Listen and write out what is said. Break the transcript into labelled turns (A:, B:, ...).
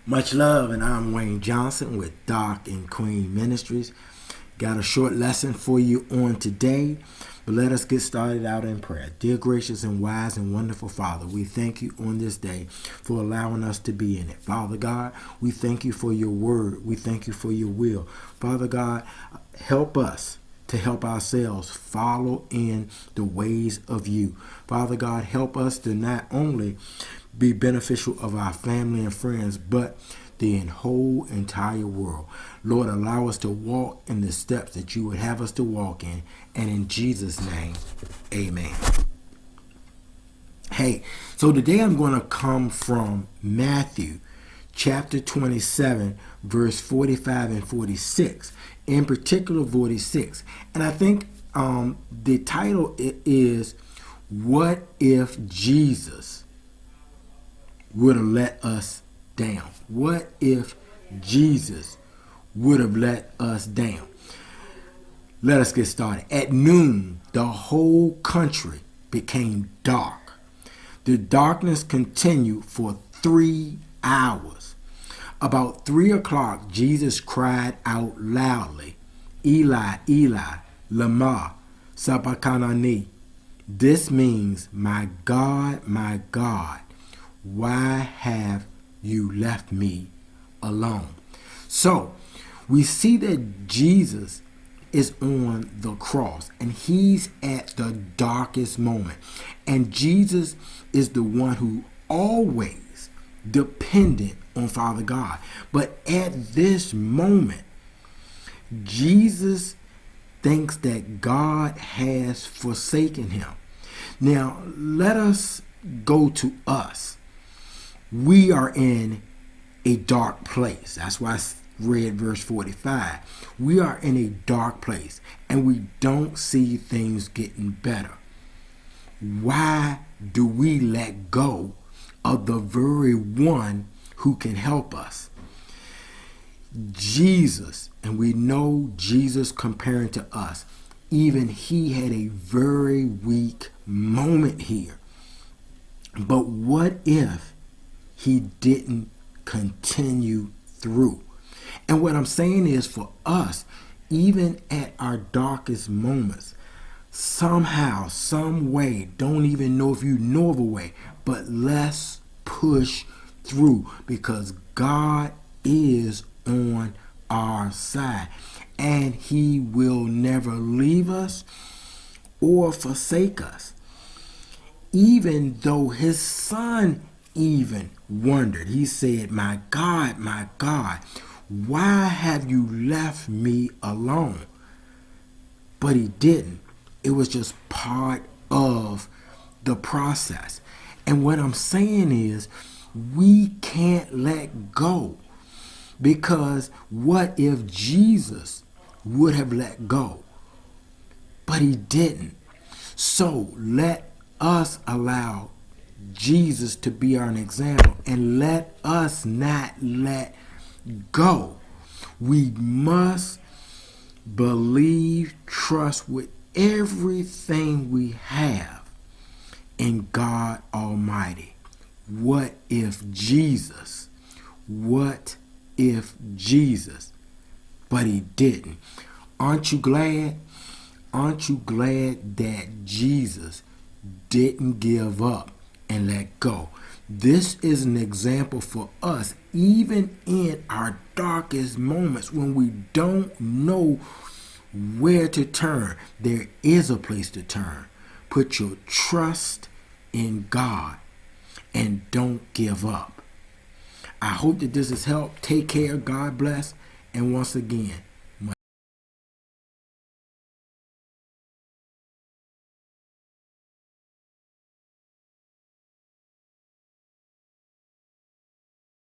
A: Much love, and I'm Wayne Johnson with Doc and Queen Ministries. Got a short lesson for you on today, but let us get started out in prayer. Dear gracious and wise and wonderful Father, we thank you on this day for allowing us to be in it. Father God, we thank you for your word. We thank you for your will. Father God, help us to help ourselves follow in the ways of you. Father God, help us to not only be beneficial of our family and friends, but the whole entire world. Lord, allow us to walk in the steps that you would have us to walk in. And in Jesus' name, amen. Hey, so today I'm going to come from Matthew chapter 27, verse 45 and 46. In particular, 46. And I think the title is, What If Jesus Would Have Let Us Down? What if Jesus would have let us down? Let us get started. At noon, the whole country became dark. The darkness continued for 3 hours. About 3 o'clock, Jesus cried out loudly, Eli, Eli, lama sabachthani. This means, my God, why have you left me alone? So, we see that Jesus is on the cross and he's at the darkest moment. And Jesus is the one who always depended on Father God. But at this moment, Jesus thinks that God has forsaken him. Now, let us go to us. We are in a dark place. That's why I read verse 45. We are in a dark place and we don't see things getting better. Why do we let go of the very one who can help us? Jesus, and we know Jesus comparing to us, even he had a very weak moment here. But what if he didn't continue through? And what I'm saying is, for us, even at our darkest moments, somehow, some way, don't even know if you know of a way, but let's push through, because God is on our side and he will never leave us or forsake us. Even though his son even wondered, he said, my God, why have you left me alone? But he didn't. It was just part of the process. And what I'm saying is, we can't let go, because what if Jesus would have let go? But he didn't. So let us allow Jesus to be our example and let us not let go. We must believe, trust with everything we have in God Almighty. What if Jesus? What if Jesus? But he didn't. Aren't you glad? Aren't you glad that Jesus didn't give up and let go? This is an example for us, even in our darkest moments when we don't know where to turn. There is a place to turn. Put your trust in God and don't give up. I hope that this has helped. Take care. God bless. And once again,